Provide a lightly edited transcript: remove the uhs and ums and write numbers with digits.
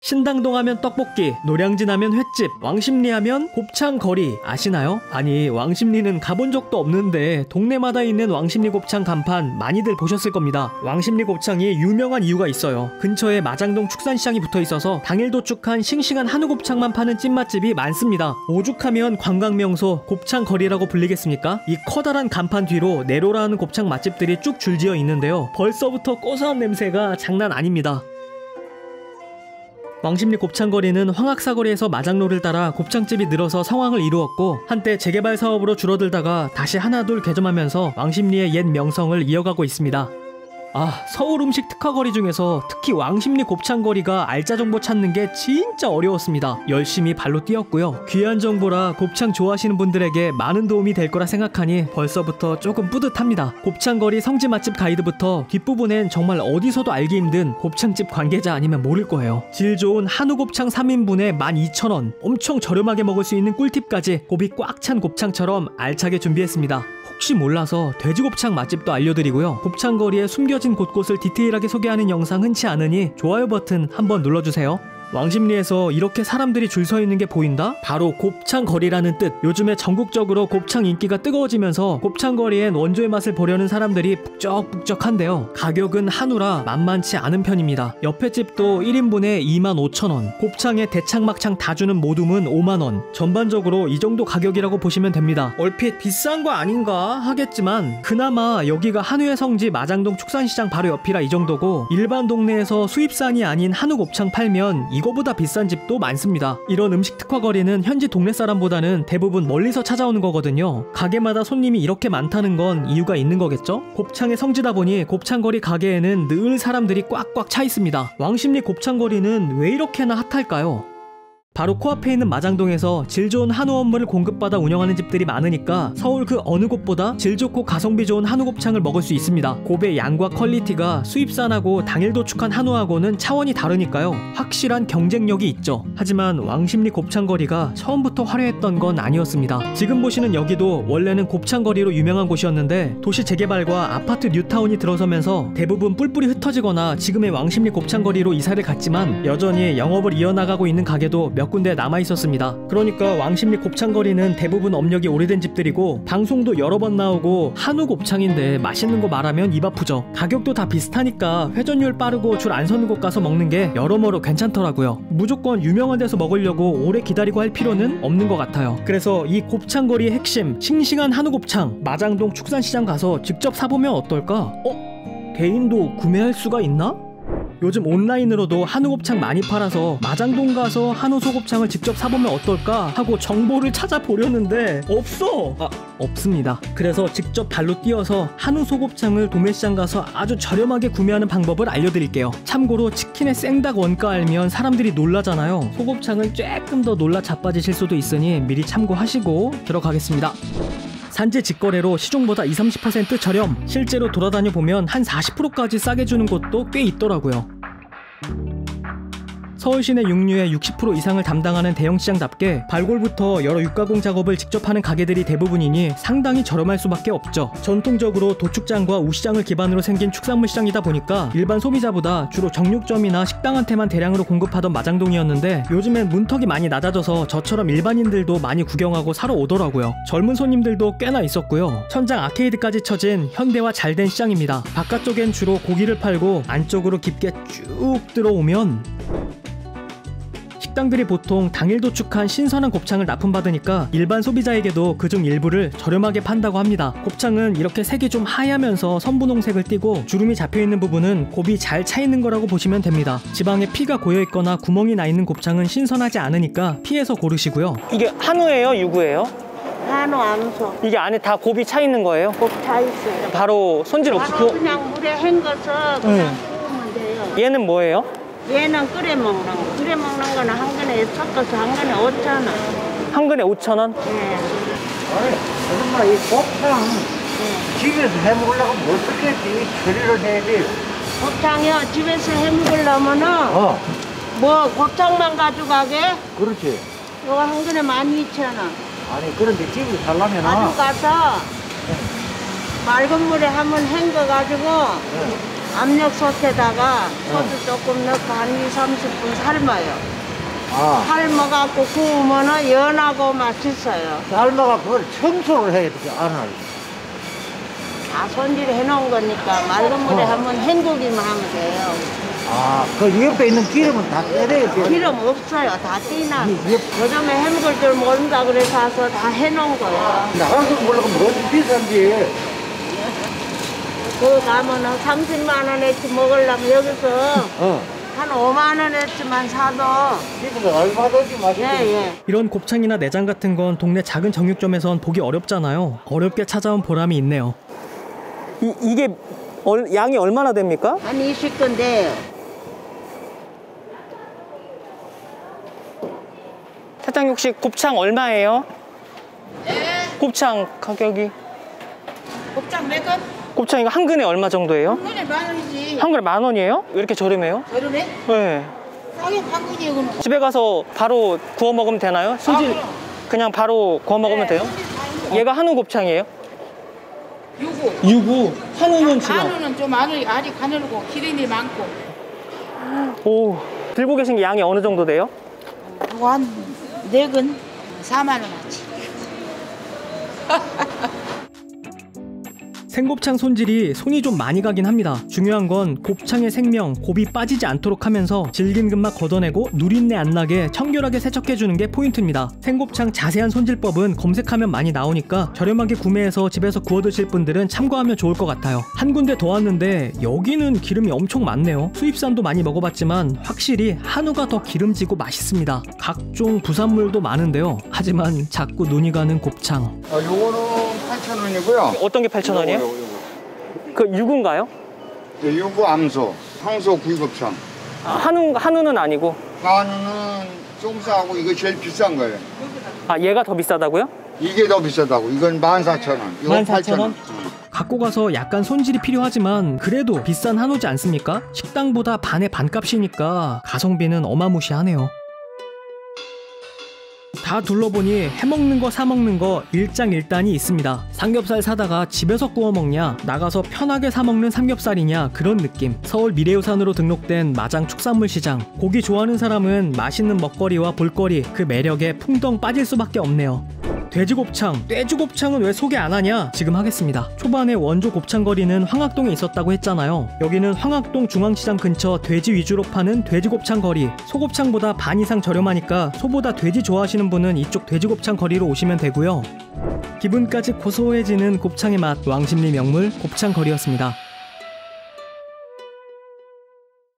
신당동 하면 떡볶이, 노량진 하면 횟집, 왕십리 하면 곱창거리 아시나요? 아니 왕십리는 가본 적도 없는데 동네마다 있는 왕십리 곱창 간판 많이들 보셨을 겁니다. 왕십리 곱창이 유명한 이유가 있어요. 근처에 마장동 축산시장이 붙어있어서 당일 도축한 싱싱한 한우 곱창만 파는 찐맛집이 많습니다. 오죽하면 관광명소 곱창거리라고 불리겠습니까? 이 커다란 간판 뒤로 내로라 하는 곱창 맛집들이 쭉 줄지어 있는데요. 벌써부터 고소한 냄새가 장난 아닙니다. 왕십리 곱창거리는 황학사거리에서 마장로를 따라 곱창집이 늘어서 성황을 이루었고 한때 재개발 사업으로 줄어들다가 다시 하나둘 개점하면서 왕십리의 옛 명성을 이어가고 있습니다. 서울 음식 특화거리 중에서 특히 왕십리 곱창거리가 알짜 정보 찾는 게 진짜 어려웠습니다. 열심히 발로 뛰었고요. 귀한 정보라 곱창 좋아하시는 분들에게 많은 도움이 될 거라 생각하니 벌써부터 조금 뿌듯합니다. 곱창거리 성지 맛집 가이드부터 뒷부분엔 정말 어디서도 알기 힘든 곱창집 관계자 아니면 모를 거예요. 질 좋은 한우 곱창 3인분에 12,000원, 엄청 저렴하게 먹을 수 있는 꿀팁까지 곱이 꽉 찬 곱창처럼 알차게 준비했습니다. 혹시 몰라서 돼지곱창 맛집도 알려드리고요. 곱창거리에 숨겨진 곳곳을 디테일하게 소개하는 영상 흔치 않으니 좋아요 버튼 한번 눌러주세요. 왕십리에서 이렇게 사람들이 줄 서 있는 게 보인다? 바로 곱창거리라는 뜻. 요즘에 전국적으로 곱창 인기가 뜨거워지면서 곱창거리엔 원조의 맛을 보려는 사람들이 북적북적한데요. 가격은 한우라 만만치 않은 편입니다. 옆에 집도 1인분에 25,000원, 곱창에 대창막창 다 주는 모둠은 5만원. 전반적으로 이 정도 가격이라고 보시면 됩니다. 얼핏 비싼 거 아닌가 하겠지만 그나마 여기가 한우의 성지 마장동 축산시장 바로 옆이라 이 정도고, 일반 동네에서 수입산이 아닌 한우 곱창 팔면 이거보다 비싼 집도 많습니다. 이런 음식 특화거리는 현지 동네 사람보다는 대부분 멀리서 찾아오는 거거든요. 가게마다 손님이 이렇게 많다는 건 이유가 있는 거겠죠? 곱창의 성지다 보니 곱창거리 가게에는 늘 사람들이 꽉꽉 차 있습니다. 왕십리 곱창거리는 왜 이렇게나 핫할까요? 바로 코앞에 있는 마장동에서 질 좋은 한우 업무를 공급받아 운영하는 집들이 많으니까 서울 그 어느 곳보다 질 좋고 가성비 좋은 한우 곱창을 먹을 수 있습니다. 곱의 양과 퀄리티가 수입산하고 당일 도축한 한우하고는 차원이 다르니까요. 확실한 경쟁력이 있죠. 하지만 왕십리 곱창거리가 처음부터 화려했던 건 아니었습니다. 지금 보시는 여기도 원래는 곱창거리로 유명한 곳이었는데 도시 재개발과 아파트 뉴타운이 들어서면서 대부분 뿔뿔이 흩어지거나 지금의 왕십리 곱창거리로 이사를 갔지만 여전히 영업을 이어나가고 있는 가게도 몇 군데 남아있었습니다. 그러니까 왕십리 곱창거리는 대부분 업력이 오래된 집들이고 방송도 여러 번 나오고 한우 곱창인데 맛있는 거 말하면 입 아프죠. 가격도 다 비슷하니까 회전율 빠르고 줄 안 서는 곳 가서 먹는 게 여러모로 괜찮더라고요. 무조건 유명한 데서 먹으려고 오래 기다리고 할 필요는 없는 것 같아요. 그래서 이 곱창거리의 핵심 싱싱한 한우 곱창 마장동 축산시장 가서 직접 사보면 어떨까? 개인도 구매할 수가 있나? 요즘 온라인으로도 한우 곱창 많이 팔아서 마장동 가서 한우 소곱창을 직접 사보면 어떨까 하고 정보를 찾아보려는데 없습니다. 그래서 직접 발로 뛰어서 한우 소곱창을 도매시장 가서 아주 저렴하게 구매하는 방법을 알려드릴게요. 참고로 치킨의 생닭 원가 알면 사람들이 놀라잖아요. 소곱창은 조금 더 놀라 자빠지실 수도 있으니 미리 참고하시고 들어가겠습니다. 산지 직거래로 시중보다 20-30% 저렴, 실제로 돌아다녀 보면 한 40%까지 싸게 주는 곳도 꽤 있더라고요. 서울시내 육류의 60% 이상을 담당하는 대형시장답게 발골부터 여러 육가공 작업을 직접 하는 가게들이 대부분이니 상당히 저렴할 수밖에 없죠. 전통적으로 도축장과 우시장을 기반으로 생긴 축산물 시장이다 보니까 일반 소비자보다 주로 정육점이나 식당한테만 대량으로 공급하던 마장동이었는데 요즘엔 문턱이 많이 낮아져서 저처럼 일반인들도 많이 구경하고 사러 오더라고요. 젊은 손님들도 꽤나 있었고요. 천장 아케이드까지 쳐진 현대화 잘된 시장입니다. 바깥쪽엔 주로 고기를 팔고 안쪽으로 깊게 쭉 들어오면 식당들이 보통 당일 도축한 신선한 곱창을 납품받으니까 일반 소비자에게도 그중 일부를 저렴하게 판다고 합니다. 곱창은 이렇게 색이 좀 하얗면서 선분홍색을 띠고 주름이 잡혀있는 부분은 곱이 잘 차있는 거라고 보시면 됩니다. 지방에 피가 고여있거나 구멍이 나있는 곱창은 신선하지 않으니까 피해서 고르시고요. 이게 한우예요? 유구예요? 한우 암소. 이게 안에 다 곱이 차있는 거예요? 곱 차있어요. 바로 손질 없이 그냥 물에 헹궈서 그냥 구우면 돼요. 얘는 뭐예요? 얘는 끓여 먹는 거. 끓여 먹는 거는 한 근에 섞어서 한 근에 5,000원. 한 근에 5,000원? 네. 아니, 엄마 이 곱창 집에서 해 먹으려면 어떻게 이 처리를 해야지? 곱창이요. 집에서 해 먹으려면은 뭐 곱창만 가져가게? 그렇지. 이거 한 근에 12,000원. 아니 그런데 집에서 살려면 가져가서 맑은 물에 한번 헹궈가지고 압력솥에다가 소주 조금 넣고 한 2, 30분 삶아요. 아, 삶아갖고 구우면은 연하고 맛있어요. 삶아가 그걸 청소를 해야 돼, 안을. 다 손질 해놓은 거니까 맑은 물에 한번 헹구기만 하면 돼요. 아, 그 옆에 있는 기름은 다 빼내야 돼. 기름 없어요. 다 띠나. 이- 요즘에 헹굴 줄 모른다 그래서 와서 다 해놓은 거예요. 나가서 몰라도 뭐지 비싼지. 그 가면은 30만 원어치 먹으려면 여기서 한 5만 원어치만 사도 이거 얼마든지 맛있게. 예. 이런 곱창이나 내장 같은 건 동네 작은 정육점에선 보기 어렵잖아요. 어렵게 찾아온 보람이 있네요. 이게 양이 얼마나 됩니까? 한 20건데 사장님 혹시 곱창 얼마예요? 곱창 가격이? 곱창 몇 건? 곱창 이거 한 근에 얼마 정도예요? 그래 만 원이지. 한 근에 10,000원이에요? 왜 이렇게 저렴해요? 저러네? 네. 싸게 한 근이 이거는. 집에 가서 바로 구워 먹으면 되나요? 손질 그냥 바로 구워 먹으면 돼요? 얘가 한우 곱창이에요? 요거. 유구. 한우는 한우는 좀 아직 가늘고 기름이 많고. 오. 들고 계신 게 양이 어느 정도 돼요? 요거 한 4근 4만 원 하지. 생곱창 손질이 손이 좀 많이 가긴 합니다. 중요한 건 곱창의 생명, 곱이 빠지지 않도록 하면서 질긴 근막 걷어내고 누린내 안 나게 청결하게 세척해주는 게 포인트입니다. 생곱창 자세한 손질법은 검색하면 많이 나오니까 저렴하게 구매해서 집에서 구워 드실 분들은 참고하면 좋을 것 같아요. 한 군데 더 왔는데 여기는 기름이 엄청 많네요. 수입산도 많이 먹어봤지만 확실히 한우가 더 기름지고 맛있습니다. 각종 부산물도 많은데요. 하지만 자꾸 눈이 가는 곱창. 요거는 8,000원이고요. 어떤 게 8,000원이에요? 그 유구인가요? 요거 암소, 황소 구이곱창. 한우는 아니고. 한우는 좀 싸고 이거 제일 비싼 거예요. 아, 얘가 더 비싸다고요? 이게 더 비싸다고. 이건 14,000원. 이거 14,000원? 갖고 가서 약간 손질이 필요하지만 그래도 비싼 한우지 않습니까? 식당보다 반의 반값이니까 가성비는 어마무시하네요. 다 둘러보니 해먹는 거 사먹는 거 일장일단이 있습니다. 삼겹살 사다가 집에서 구워 먹냐, 나가서 편하게 사먹는 삼겹살이냐, 그런 느낌. 서울 미래유산으로 등록된 마장 축산물 시장. 고기 좋아하는 사람은 맛있는 먹거리와 볼거리, 그 매력에 풍덩 빠질 수밖에 없네요. 돼지곱창, 돼지곱창은 왜 소개 안 하냐? 지금 하겠습니다. 초반에 원조 곱창거리는 황학동에 있었다고 했잖아요. 여기는 황학동 중앙시장 근처 돼지 위주로 파는 돼지곱창 거리. 소곱창보다 반 이상 저렴하니까 소보다 돼지 좋아하시는 분은 이쪽 돼지곱창 거리로 오시면 되고요. 기분까지 고소해지는 곱창의 맛, 왕십리 명물 곱창거리였습니다.